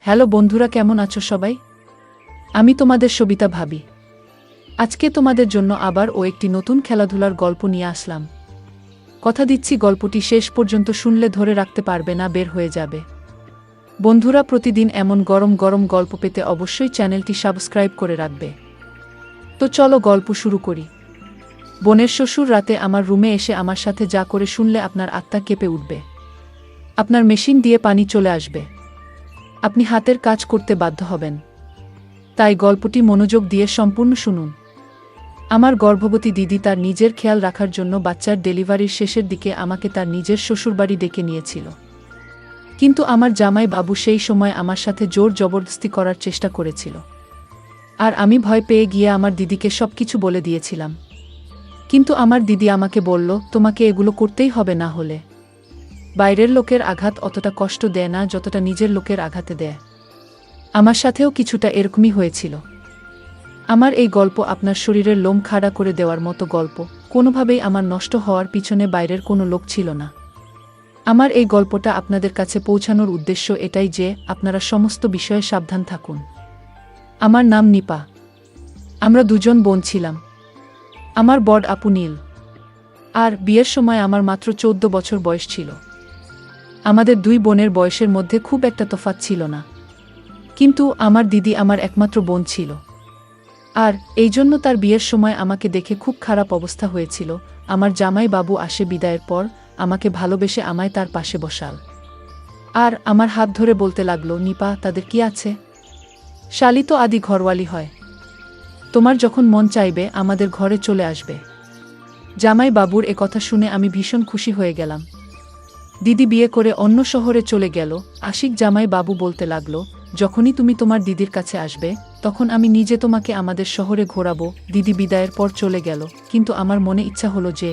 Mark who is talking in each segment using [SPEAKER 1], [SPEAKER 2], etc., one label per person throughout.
[SPEAKER 1] Hello বন্ধুরা, কেমন আছো সবাই? আমি তোমাদের সবিতা ভাবি। আজকে তোমাদের জন্য আবার একটি নতুন খেলাধুলার গল্প নিয়ে আসলাম। কথা দিচ্ছি, গল্পটি শেষ পর্যন্ত শুনলে ধরে রাখতে পারবে না, বের হয়ে যাবে। বন্ধুরা, প্রতিদিন এমন গরম গরম গল্প পেতে অবশ্যই চ্যানেলটি সাবস্ক্রাইব করে রাখবে। তো চলো গল্প শুরু করি। বোনের শ্বশুর রাতে আমার রুমে এসে আমার সাথে যা করে শুনলে আপনার আত্মা কেঁপে উঠবে। আপনার মেশিন দিয়ে পানি চলে আসবে, আপনি হাতের কাজ করতে বাধ্য হবেন। তাই গল্পটি মনোযোগ দিয়ে সম্পূর্ণ শুনুন। আমার গর্ভবতী দিদি তার নিজের খেয়াল রাখার জন্য বাচ্চার ডেলিভারির শেষের দিকে আমাকে তার নিজের শ্বশুরবাড়ি ডেকে নিয়েছিল। কিন্তু আমার জামাই বাবু সেই সময় আমার সাথে জোর জবরদস্তি করার চেষ্টা করেছিল, আর আমি ভয় পেয়ে গিয়ে আমার দিদিকে সবকিছু বলে দিয়েছিলাম। কিন্তু আমার দিদি আমাকে বলল, তোমাকে এগুলো করতেই হবে, না হলে বাইরের লোকের আঘাত অতটা কষ্ট দেয় না যতটা নিজের লোকের আঘাতে দেয়। আমার সাথেও কিছুটা এরকমই হয়েছিল। আমার এই গল্প আপনার শরীরের লোম খাড়া করে দেওয়ার মতো গল্প। কোনোভাবেই আমার নষ্ট হওয়ার পিছনে বাইরের কোনো লোক ছিল না। আমার এই গল্পটা আপনাদের কাছে পৌঁছানোর উদ্দেশ্য এটাই যে আপনারা সমস্ত বিষয়ে সাবধান থাকুন। আমার নাম নিপা। আমরা দুজন বোন ছিলাম। আমার বড় আপু নীল, আর বিয়ের সময় আমার মাত্র 14 বছর বয়স ছিল। আমাদের দুই বোনের বয়সের মধ্যে খুব একটা তফাৎ ছিল না, কিন্তু আমার দিদি আমার একমাত্র বোন ছিল, আর এই জন্য তার বিয়ের সময় আমাকে দেখে খুব খারাপ অবস্থা হয়েছিল। আমার জামাই বাবু আসে বিদায়ের পর, আমাকে ভালোবেসে আমায় তার পাশে বসাল, আর আমার হাত ধরে বলতে লাগলো, নিপা, তাদের কি আছে? শালি তো আদি ঘরওয়ালি হয়, তোমার যখন মন চাইবে আমাদের ঘরে চলে আসবে। জামাই বাবুর এ কথা শুনে আমি ভীষণ খুশি হয়ে গেলাম। দিদি বিয়ে করে অন্য শহরে চলে গেল। আশিক জামাই বাবু বলতে লাগলো, যখনই তুমি তোমার দিদির কাছে আসবে তখন আমি নিজে তোমাকে আমাদের শহরে ঘোরাবো। দিদি বিদায়ের পর চলে গেল, কিন্তু আমার মনে ইচ্ছা হলো যে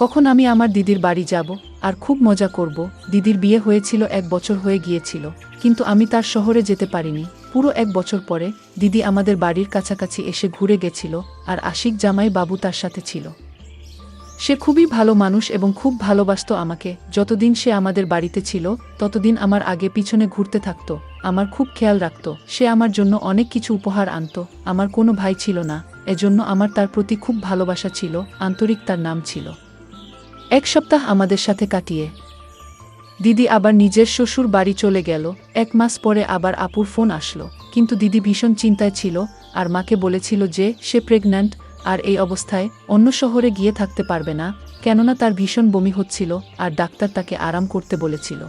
[SPEAKER 1] কখন আমি আমার দিদির বাড়ি যাব আর খুব মজা করব। দিদির বিয়ে হয়েছিল 1 বছর হয়ে গিয়েছিল, কিন্তু আমি তার শহরে যেতে পারিনি। পুরো 1 বছর পরে দিদি আমাদের বাড়ির কাছাকাছি এসে ঘুরে গেছিল, আর আশিক জামাই বাবু তার সাথে ছিল। সে খুবই ভালো মানুষ এবং খুব ভালোবাসতো আমাকে। যতদিন সে আমাদের বাড়িতে ছিল ততদিন আমার আগে পিছনে ঘুরতে থাকতো, আমার খুব খেয়াল রাখত। সে আমার জন্য অনেক কিছু উপহার আনতো। আমার কোনো ভাই ছিল না, এজন্য আমার তার প্রতি খুব ভালোবাসা ছিল। আন্তরিক তার নাম ছিল। 1 সপ্তাহ আমাদের সাথে কাটিয়ে দিদি আবার নিজের শ্বশুর বাড়ি চলে গেল। 1 মাস পরে আবার আপুর ফোন আসলো, কিন্তু দিদি ভীষণ চিন্তায় ছিল আর মাকে বলেছিল যে সে প্রেগন্যান্ট, আর এই অবস্থায় অন্য শহরে গিয়ে থাকতে পারবে না, কেননা তার ভীষণ বমি হচ্ছিল আর ডাক্তার তাকে আরাম করতে বলেছিল।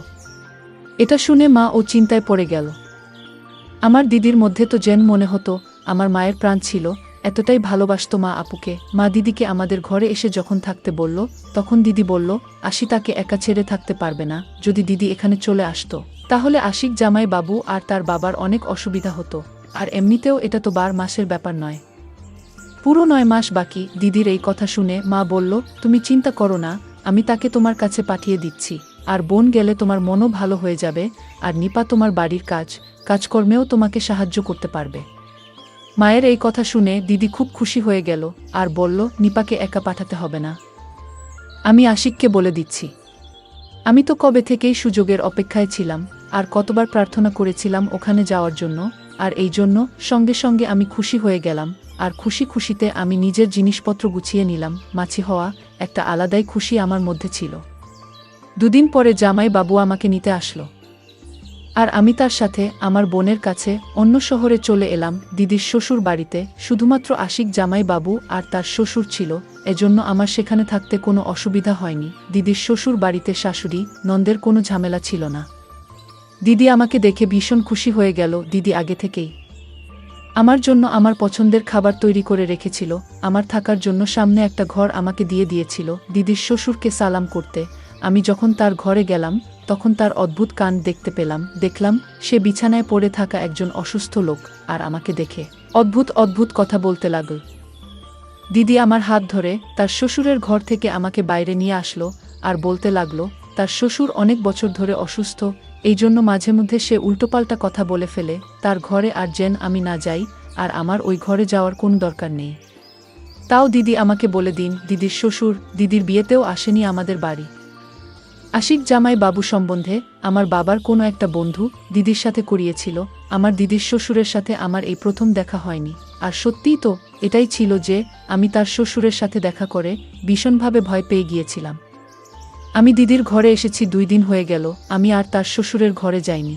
[SPEAKER 1] এটা শুনে মা চিন্তায় পড়ে গেল। আমার দিদির মধ্যে তো যেন মনে হতো আমার মায়ের প্রাণ ছিল, এতটাই ভালোবাসতো মা আপুকে। মা দিদিকে আমাদের ঘরে এসে যখন থাকতে বলল, তখন দিদি বলল, আশি তাকে একা ছেড়ে থাকতে পারবে না। যদি দিদি এখানে চলে আসতো তাহলে আশিক জামাই বাবু আর তার বাবার অনেক অসুবিধা হতো, আর এমনিতেও এটা তো 12 মাসের ব্যাপার নয়, পুরো 9 মাস বাকি। দিদির এই কথা শুনে মা বলল, তুমি চিন্তা করো না, আমি তাকে তোমার কাছে পাঠিয়ে দিচ্ছি, আর বোন গেলে তোমার মনও ভালো হয়ে যাবে, আর নিপা তোমার বাড়ির কাজকর্মেও তোমাকে সাহায্য করতে পারবে। মায়ের এই কথা শুনে দিদি খুব খুশি হয়ে গেল আর বলল, নিপাকে একা পাঠাতে হবে না, আমি আশিককে বলে দিচ্ছি। আমি তো কবে থেকেই সুযোগের অপেক্ষায় ছিলাম, আর কতবার প্রার্থনা করেছিলাম ওখানে যাওয়ার জন্য, আর এই জন্য সঙ্গে সঙ্গে আমি খুশি হয়ে গেলাম। আর খুশিতে আমি নিজের জিনিসপত্র গুছিয়ে নিলাম। মাছি হওয়া একটা আলাদাই খুশি আমার মধ্যে ছিল। 2 দিন পরে জামাই বাবু আমাকে নিতে আসলো, আর আমি তার সাথে আমার বোনের কাছে অন্য শহরে চলে এলাম, দিদির শ্বশুর বাড়িতে। শুধুমাত্র আশিক জামাই বাবু আর তার শ্বশুর ছিল, এজন্য আমার সেখানে থাকতে কোনো অসুবিধা হয়নি। দিদির শ্বশুর বাড়িতে শাশুড়ি নন্দের কোনো ঝামেলা ছিল না। দিদি আমাকে দেখে ভীষণ খুশি হয়ে গেল। দিদি আগে থেকেই আমার জন্য আমার পছন্দের খাবার তৈরি করে রেখেছিল। আমার থাকার জন্য সামনে একটা ঘর আমাকে দিয়ে দিয়েছিল। দিদির শ্বশুরকে সালাম করতে আমি যখন তার ঘরে গেলাম, তখন তার অদ্ভুত কাণ্ড দেখতে দেখলাম সে বিছানায় পড়ে থাকা একজন অসুস্থ লোক, আর আমাকে দেখে অদ্ভুত কথা বলতে লাগল। দিদি আমার হাত ধরে তার শ্বশুরের ঘর থেকে আমাকে বাইরে নিয়ে আসলো, আর বলতে লাগলো তার শ্বশুর অনেক বছর ধরে অসুস্থ, এই জন্য মাঝে মধ্যে সে উল্টোপাল্টা কথা বলে ফেলে। তার ঘরে আর যেন আমি না যাই, আর আমার ওই ঘরে যাওয়ার কোনো দরকার নেই। তাও দিদি আমাকে বলে দিন, দিদির শ্বশুর দিদির বিয়েতেও আসেনি আমাদের বাড়ি। আশিক জামাই বাবু সম্বন্ধে আমার বাবার কোনো একটা বন্ধু দিদির সাথে করিয়েছিল। আমার দিদির শ্বশুরের সাথে আমার এই প্রথম দেখা হয়নি। আর সত্যিই তো এটাই ছিল যে আমি তার শ্বশুরের সাথে দেখা করে ভীষণভাবে ভয় পেয়ে গিয়েছিলাম। আমি দিদির ঘরে এসেছি 2 দিন হয়ে গেল, আমি আর তার শ্বশুরের ঘরে যাইনি।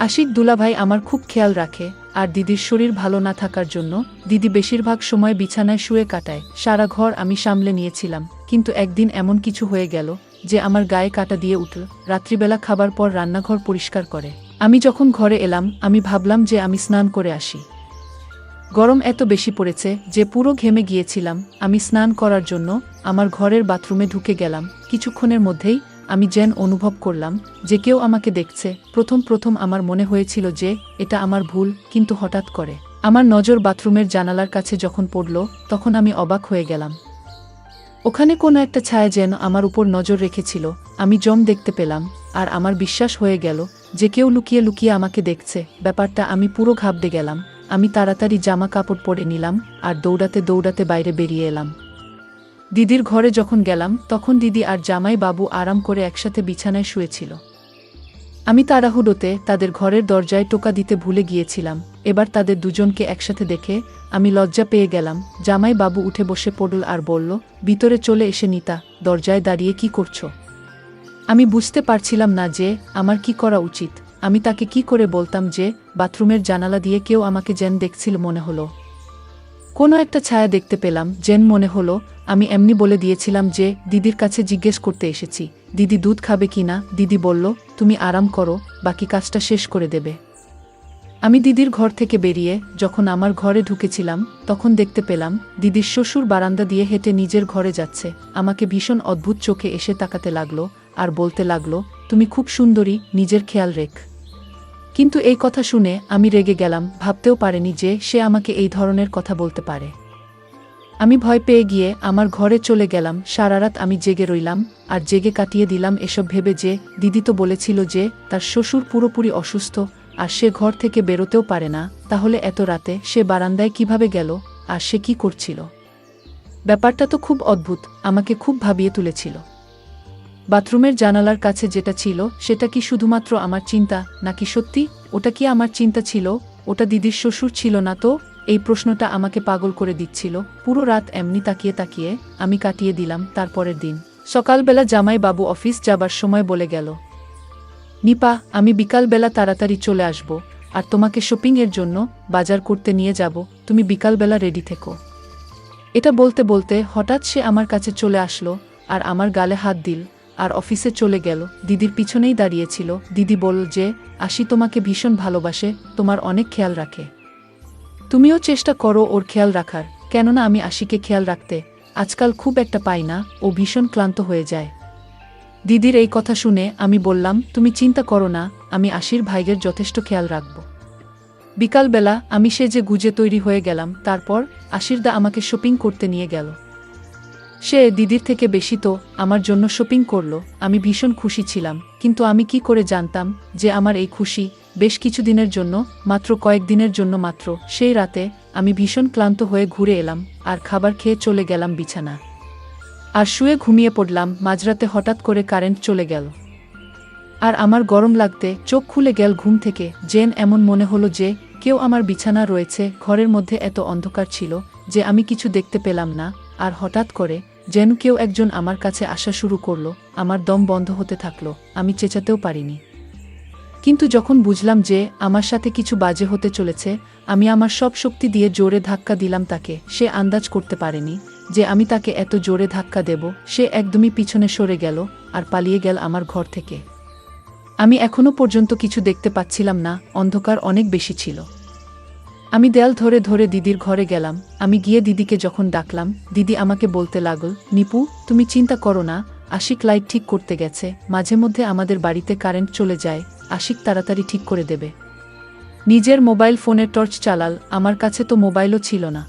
[SPEAKER 1] আশিক দুলাভাই আমার খুব খেয়াল রাখে, আর দিদির শরীর ভালো না থাকার জন্য দিদি বেশিরভাগ সময় বিছানায় শুয়ে কাটায়। সারা ঘর আমি সামলে নিয়েছিলাম, কিন্তু একদিন এমন কিছু হয়ে গেল যে আমার গায়ে কাটা দিয়ে উঠল। রাত্রিবেলা খাবার পর রান্নাঘর পরিষ্কার করে আমি যখন ঘরে এলাম, আমি ভাবলাম যে আমি স্নান করে আসি। গরম এত বেশি পড়েছে যে পুরো ঘেমে গিয়েছিলাম। আমি স্নান করার জন্য আমার ঘরের বাথরুমে ঢুকে গেলাম। কিছুক্ষণের মধ্যেই আমি যেন অনুভব করলাম যে কেউ আমাকে দেখছে। প্রথম আমার মনে হয়েছিল যে এটা আমার ভুল, কিন্তু হঠাৎ করে আমার নজর বাথরুমের জানালার কাছে যখন পড়ল, তখন আমি অবাক হয়ে গেলাম। ওখানে কোনো একটা ছায়া যেন আমার উপর নজর রেখেছিল। আমি জম দেখতে পেলাম, আর আমার বিশ্বাস হয়ে গেল যে কেউ লুকিয়ে লুকিয়ে আমাকে দেখছে। ব্যাপারটা আমি পুরো ঘাবড়ে গেলাম। আমি তাড়াতাড়ি জামা কাপড় পরে নিলাম আর দৌড়াতে দৌড়াতে বাইরে বেরিয়ে এলাম। দিদির ঘরে যখন গেলাম, তখন দিদি আর জামাই বাবু আরাম করে একসাথে বিছানায় শুয়েছিল। আমি তাড়াহুড়োতে তাদের ঘরের দরজায় টোকা দিতে ভুলে গিয়েছিলাম। এবার তাদের দুজনকে একসাথে দেখে আমি লজ্জা পেয়ে গেলাম। জামাই বাবু উঠে বসে পড়ল আর বলল, ভিতরে চলে এসে নিতা, দরজায় দাঁড়িয়ে কি করছো? আমি বুঝতে পারছিলাম না যে আমার কি করা উচিত। আমি তাকে কি করে বলতাম যে বাথরুমের জানালা দিয়ে কেউ আমাকে যেন দেখছিল। মনে হলো কোনো একটা ছায়া দেখতে পেলাম, যেন মনে হলো আমি এমনি বলে দিয়েছিলাম যে দিদির কাছে জিজ্ঞেস করতে এসেছি দিদি দুধ খাবে কি না। দিদি বলল, তুমি আরাম করো, বাকি কাজটা শেষ করে দেবে। আমি দিদির ঘর থেকে বেরিয়ে যখন আমার ঘরে ঢুকেছিলাম, তখন দেখতে পেলাম দিদির শ্বশুর বারান্দা দিয়ে হেঁটে নিজের ঘরে যাচ্ছে। আমাকে ভীষণ অদ্ভুত চোখে এসে তাকাতে লাগলো আর বলতে লাগলো, তুমি খুব সুন্দরী, নিজের খেয়াল রেখ। কিন্তু এই কথা শুনে আমি রেগে গেলাম। ভাবতেও পারিনি যে সে আমাকে এই ধরনের কথা বলতে পারে। আমি ভয় পেয়ে গিয়ে আমার ঘরে চলে গেলাম। সারা রাত আমি জেগে রইলাম আর জেগে কাটিয়ে দিলাম এসব ভেবে যে দিদি তো বলেছিল যে তার শ্বশুর পুরোপুরি অসুস্থ আর সে ঘর থেকে বেরোতেও পারে না। তাহলে এত রাতে সে বারান্দায় কিভাবে গেল আর সে কি করছিল? ব্যাপারটা তো খুব অদ্ভুত, আমাকে খুব ভাবিয়ে তুলেছিল। বাথরুমের জানালার কাছে যেটা ছিল সেটা কি শুধুমাত্র আমার চিন্তা, নাকি সত্যি ওটা কি আমার চিন্তা ছিল? ওটা দিদির শ্বশুর ছিল না তো? এই প্রশ্নটা আমাকে পাগল করে দিচ্ছিল। পুরো রাত এমনি তাকিয়ে তাকিয়ে আমি কাটিয়ে দিলাম। তারপরের দিন সকালবেলা জামাই বাবু অফিস যাবার সময় বলে গেল, নিপা, আমি বিকালবেলা তাড়াতাড়ি চলে আসব আর তোমাকে শপিংয়ের জন্য বাজার করতে নিয়ে যাব, তুমি বিকালবেলা রেডি থেকো। এটা বলতে বলতে হঠাৎ সে আমার কাছে চলে আসলো আর আমার গালে হাত দিল আর অফিসে চলে গেল। দিদির পিছনেই দাঁড়িয়েছিল। দিদি বলল যে আশি তোমাকে ভীষণ ভালোবাসে, তোমার অনেক খেয়াল রাখে, তুমিও চেষ্টা করো ওর খেয়াল রাখার। কেননা আমি আশিকে খেয়াল রাখতে আজকাল খুব একটা পাই না, ও ভীষণ ক্লান্ত হয়ে যায়। দিদির এই কথা শুনে আমি বললাম, তুমি চিন্তা করো না, আমি আশির ভাইয়ের যথেষ্ট খেয়াল রাখব। বিকালবেলা আমি সেজে গুজে তৈরি হয়ে গেলাম। তারপর আশিরদা আমাকে শপিং করতে নিয়ে গেল। সে দিদির থেকে বেশি তো আমার জন্য শপিং করলো। আমি ভীষণ খুশি ছিলাম, কিন্তু আমি কি করে জানতাম যে আমার এই খুশি বেশ কিছুদিনের জন্য, মাত্র কয়েকদিনের জন্য মাত্র। সেই রাতে আমি ভীষণ ক্লান্ত হয়ে ঘুরে এলাম আর খাবার খেয়ে চলে গেলাম বিছানা আর শুয়ে ঘুমিয়ে পড়লাম। মাঝরাতে হঠাৎ করে কারেন্ট চলে গেল আর আমার গরম লাগতে চোখ খুলে গেল ঘুম থেকে। যেন এমন মনে হলো যে কেউ আমার বিছানা রয়েছে। ঘরের মধ্যে এত অন্ধকার ছিল যে আমি কিছু দেখতে পেলাম না। আর হঠাৎ করে যেন কেউ একজন আমার কাছে আসা শুরু করলো। আমার দম বন্ধ হতে থাকলো, আমি চেঁচাতেও পারিনি। কিন্তু যখন বুঝলাম যে আমার সাথে কিছু বাজে হতে চলেছে, আমি আমার সব শক্তি দিয়ে জোরে ধাক্কা দিলাম তাকে। সে আন্দাজ করতে পারেনি যে আমি তাকে এত জোরে ধাক্কা দেব। সে একদমই পিছনে সরে গেল আর পালিয়ে গেল আমার ঘর থেকে। আমি এখনো পর্যন্ত কিছু দেখতে পাচ্ছিলাম না, অন্ধকার অনেক বেশি ছিল। আমি দেয়াল ধরে ধরে দিদির ঘরে গেলাম। আমি গিয়ে দিদিকে যখন ডাকলাম, দিদি আমাকে বলতে লাগল, নিপু, তুমি চিন্তা করো না, আশিক লাইট ঠিক করতে গেছে। মাঝে মধ্যে আমাদের বাড়িতে কারেন্ট চলে যায়, আশিক তাড়াতাড়ি ঠিক করে দেবে। নিজের মোবাইল ফোনের টর্চ চালাল, আমার কাছে তো মোবাইলও ছিল না।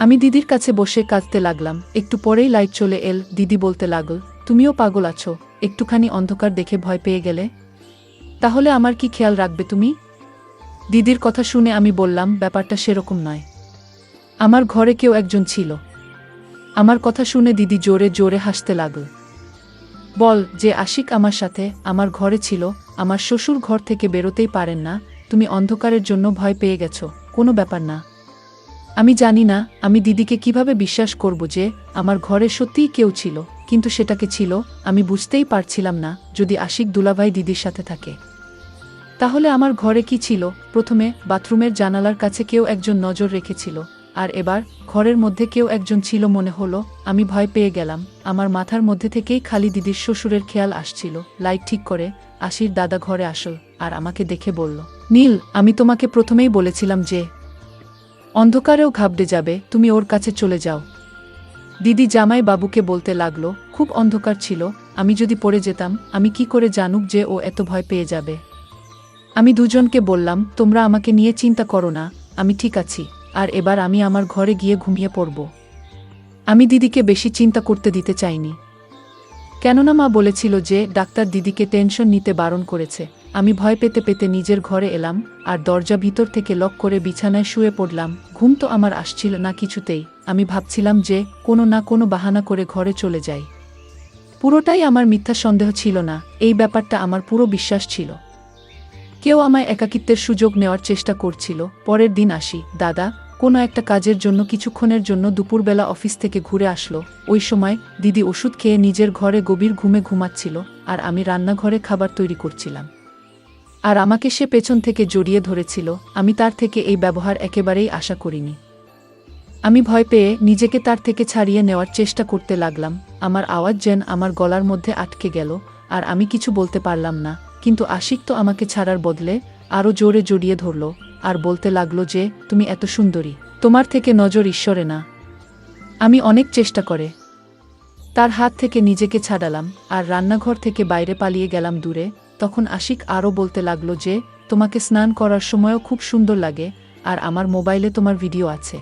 [SPEAKER 1] আমি দিদির কাছে বসে কাঁদতে লাগলাম। একটু পরেই লাইট চলে এল। দিদি বলতে লাগল, তুমিও পাগল আছো, একটুখানি অন্ধকার দেখে ভয় পেয়ে গেলে? তাহলে আমার কি খেয়াল রাখবে তুমি? দিদির কথা শুনে আমি বললাম, ব্যাপারটা সেরকম নয়, আমার ঘরে কেউ একজন ছিল। আমার কথা শুনে দিদি জোরে জোরে হাসতে লাগল। বল যে আশিক আমার সাথে আমার ঘরে ছিল, আমার শ্বশুর ঘর থেকে বেরোতেই পারেন না, তুমি অন্ধকারের জন্য ভয় পেয়ে গেছো, কোনো ব্যাপার না। আমি জানি না আমি দিদিকে কিভাবে বিশ্বাস করব যে আমার ঘরে সত্যিই কেউ ছিল, কিন্তু সেটাকে ছিল। আমি বুঝতেই পারছিলাম না যদি আশিক দুলাভাই দিদির সাথে থাকে তাহলে আমার ঘরে কি ছিল। প্রথমে বাথরুমের জানালার কাছে কেউ একজন নজর রেখেছিল, আর এবার ঘরের মধ্যে কেউ একজন ছিল মনে হলো। আমি ভয় পেয়ে গেলাম। আমার মাথার মধ্যে থেকেই খালি দিদির শ্বশুরের খেয়াল আসছিল। লাইট ঠিক করে আশির দাদা ঘরে আসল আর আমাকে দেখে বলল, নীল, আমি তোমাকে প্রথমেই বলেছিলাম যে অন্ধকারেও ঘাবড়ে যাবে, তুমি ওর কাছে চলে যাও। দিদি জামাই বাবুকে বলতে লাগলো, খুব অন্ধকার ছিল, আমি যদি পড়ে যেতাম, আমি কি করে জানুক যে ও এত ভয় পেয়ে যাবে। আমি দুজনকে বললাম, তোমরা আমাকে নিয়ে চিন্তা করো না, আমি ঠিক আছি, আর এবার আমি আমার ঘরে গিয়ে ঘুমিয়ে পড়ব। আমি দিদিকে বেশি চিন্তা করতে দিতে চাইনি, কেননা মা বলেছিল যে ডাক্তার দিদিকে টেনশন নিতে বারণ করেছে। আমি ভয় পেতে পেতে নিজের ঘরে এলাম আর দরজা ভিতর থেকে লক করে বিছানায় শুয়ে পড়লাম। ঘুম তো আমার আসছিল না কিছুতেই। আমি ভাবছিলাম যে কোনো না কোনো বাহানা করে ঘরে চলে যাই। পুরোটাই আমার মিথ্যা সন্দেহ ছিল না, এই ব্যাপারটা আমার পুরো বিশ্বাস ছিল। কেউ আমায় একাকিত্বের সুযোগ নেওয়ার চেষ্টা করছিল। পরের দিন আসি দাদা কোনো একটা কাজের জন্য কিছুক্ষণের জন্য দুপুরবেলা অফিস থেকে ঘুরে আসলো। ওই সময় দিদি ওষুধ খেয়ে নিজের ঘরে গভীর ঘুমে ঘুমাচ্ছিল, আর আমি রান্নাঘরে খাবার তৈরি করছিলাম। আর আমাকে সে পেছন থেকে জড়িয়ে ধরেছিল। আমি তার থেকে এই ব্যবহার একেবারেই আশা করিনি। আমি ভয় পেয়ে নিজেকে তার থেকে ছাড়িয়ে নেওয়ার চেষ্টা করতে লাগলাম। আমার আওয়াজ যেন আমার গলার মধ্যে আটকে গেল, আর আমি কিছু বলতে পারলাম না। কিন্তু আশিক তো আমাকে ছাড়ার বদলে আরও জোরে জড়িয়ে ধরল আর বলতে লাগলো যে তুমি এত সুন্দরী, তোমার থেকে নজর ঈশ্বরে না। আমি অনেক চেষ্টা করে তার হাত থেকে নিজেকে ছাড়ালাম আর রান্নাঘর থেকে বাইরে পালিয়ে গেলাম দূরে। তখন আশিক আরও বলতে লাগলো যে তোমাকে স্নান করার সময়ও খুব সুন্দর লাগে, আর আমার মোবাইলে তোমার ভিডিও আছে।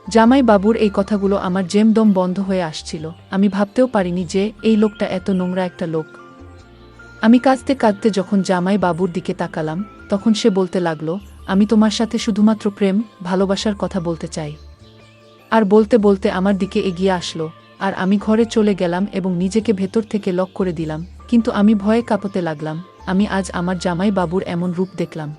[SPEAKER 1] জামাই বাবুর এই কথাগুলো আমার জেমদম বন্ধ হয়ে আসছিল। আমি ভাবতেও পারিনি যে এই লোকটা এত নোংরা একটা লোক। আমি কাঁদতে কাঁদতে যখন জামাই বাবুর দিকে তাকালাম, তখন সে বলতে লাগলো, আমি তোমার সাথে শুধুমাত্র প্রেম ভালোবাসার কথা বলতে চাই। আর বলতে বলতে আমার দিকে এগিয়ে আসলো, আর আমি ঘরে চলে গেলাম এবং নিজেকে ভেতর থেকে লক করে দিলাম। কিন্তু আমি ভয়ে কাঁপতে লাগলাম। আমি আজ আমার জামাই বাবুর এমন রূপ দেখলাম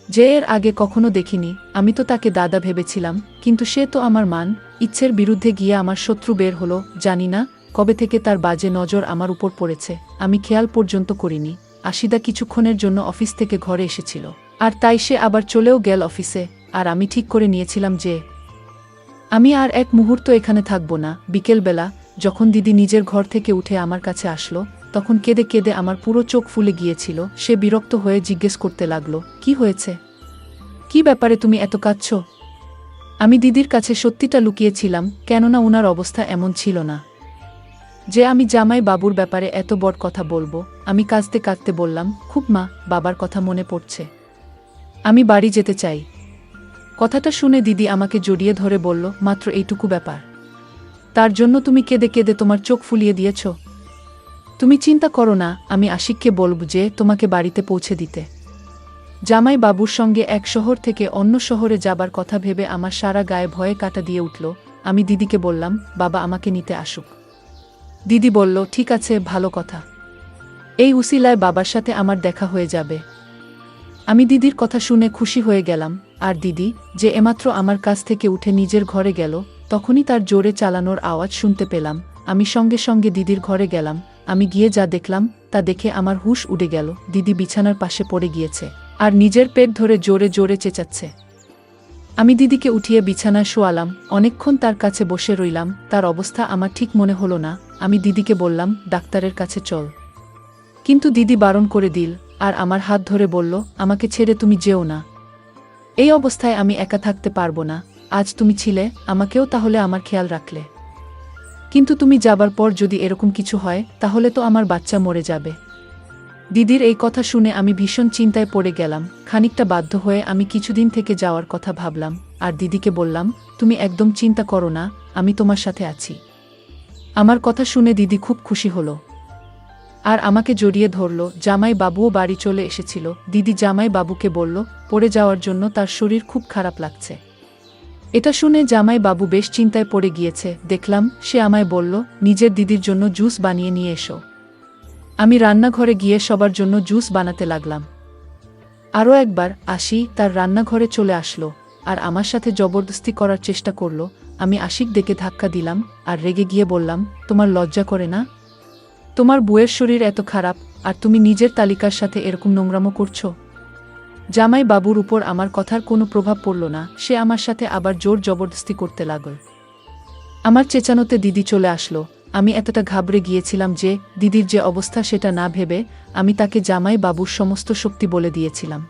[SPEAKER 1] যে এর আগে কখনো দেখিনি। আমি তো তাকে দাদা ভেবেছিলাম, কিন্তু সে তো আমার মান ইচ্ছের বিরুদ্ধে গিয়ে আমার শত্রু বের হলো। জানি না কবে থেকে তার বাজে নজর আমার উপর পড়েছে, আমি খেয়াল পর্যন্ত করিনি। আশিদা কিছুক্ষণের জন্য অফিস থেকে ঘরে এসেছিল, আর তাই সে আবার চলেও গেল অফিসে। আর আমি ঠিক করে নিয়েছিলাম যে আমি আর এক মুহূর্ত এখানে থাকব না। বিকেলবেলা যখন দিদি নিজের ঘর থেকে উঠে আমার কাছে আসলো, তখন কেঁদে কেঁদে আমার পুরো চোখ ফুলে গিয়েছিল। সে বিরক্ত হয়ে জিজ্ঞেস করতে লাগলো, কি হয়েছে, কি ব্যাপারে তুমি এত কাঁদছ? আমি দিদির কাছে সত্যিটা লুকিয়েছিলাম, কেননা ওনার অবস্থা এমন ছিল না যে আমি জামাই বাবুর ব্যাপারে এত বড় কথা বলবো। আমি কাঁদতে কাঁদতে বললাম, খুব মা, বাবার কথা মনে পড়ছে, আমি বাড়ি যেতে চাই। কথাটা শুনে দিদি আমাকে জড়িয়ে ধরে বলল, মাত্র এইটুকু ব্যাপার, তার জন্য তুমি কেঁদে কেঁদে তোমার চোখ ফুলিয়ে দিয়েছ? তুমি চিন্তা করো না, আমি আশিককে বলব যে তোমাকে বাড়িতে পৌঁছে দিতে। জামাই বাবুর সঙ্গে এক শহর থেকে অন্য শহরে যাবার কথা ভেবে আমার সারা গায়ে ভয়ে কাটা দিয়ে উঠল। আমি দিদিকে বললাম, বাবা আমাকে নিতে আসুক। দিদি বলল, ঠিক আছে, ভালো কথা, এই উসিলায় বাবার সাথে আমার দেখা হয়ে যাবে। আমি দিদির কথা শুনে খুশি হয়ে গেলাম। আর দিদি যে এমাত্র আমার কাছ থেকে উঠে নিজের ঘরে গেল, তখনই তার জোরে চালানোর আওয়াজ শুনতে পেলাম। আমি সঙ্গে সঙ্গে দিদির ঘরে গেলাম। আমি গিয়ে যা দেখলাম তা দেখে আমার হুঁশ উড়ে গেল। দিদি বিছানার পাশে পড়ে গিয়েছে আর নিজের পেট ধরে জোরে জোরে চেঁচাচ্ছে। আমি দিদিকে উঠিয়ে বিছানায় শোয়ালাম। অনেকক্ষণ তার কাছে বসে রইলাম। তার অবস্থা আমার ঠিক মনে হলো না। আমি দিদিকে বললাম, ডাক্তারের কাছে চল। কিন্তু দিদি বারণ করে দিল আর আমার হাত ধরে বলল, আমাকে ছেড়ে তুমি যেও না, এই অবস্থায় আমি একা থাকতে পারবো না। আজ তুমি ছিলে, আমাকেও তাহলে আমার খেয়াল রাখলে, কিন্তু তুমি যাবার পর যদি এরকম কিছু হয় তাহলে তো আমার বাচ্চা মরে যাবে। দিদির এই কথা শুনে আমি ভীষণ চিন্তায় পড়ে গেলাম। খানিকটা বাধ্য হয়ে আমি কিছুদিন থেকে যাওয়ার কথা ভাবলাম আর দিদিকে বললাম, তুমি একদম চিন্তা করো না, আমি তোমার সাথে আছি। আমার কথা শুনে দিদি খুব খুশি হলো আর আমাকে জড়িয়ে ধরল। জামাই বাবুও বাড়ি চলে এসেছিল। দিদি জামাই বাবুকে বলল, পড়ে যাওয়ার জন্য তার শরীর খুব খারাপ লাগছে, এটা শুনে জামাই বাবু বেশ চিন্তায় পড়ে গিয়েছে। দেখলাম সে আমায় বলল, নিজের দিদির জন্য জুস বানিয়ে নিয়ে এসো। আমি রান্নাঘরে গিয়ে সবার জন্য জুস বানাতে লাগলাম। আরও একবার আশি তার রান্নাঘরে চলে আসলো আর আমার সাথে জবরদস্তি করার চেষ্টা করলো। আমি আশিক ডেকে ধাক্কা দিলাম আর রেগে গিয়ে বললাম, তোমার লজ্জা করে না? তোমার বউয়ের শরীর এত খারাপ আর তুমি নিজের তালিকার সাথে এরকম নোংরামো করছো? জামাই বাবুর উপর আমার কথার কোনো প্রভাব পড়ল না। সে আমার সাথে আবার জোর জবরদস্তি করতে লাগল। আমার চেঁচানোতে দিদি চলে আসলো। আমি এতটা ঘাবড়ে গিয়েছিলাম যে দিদির যে অবস্থা সেটা না ভেবে আমি তাকে জামাই বাবুর সমস্ত শক্তি বলে দিয়েছিলাম।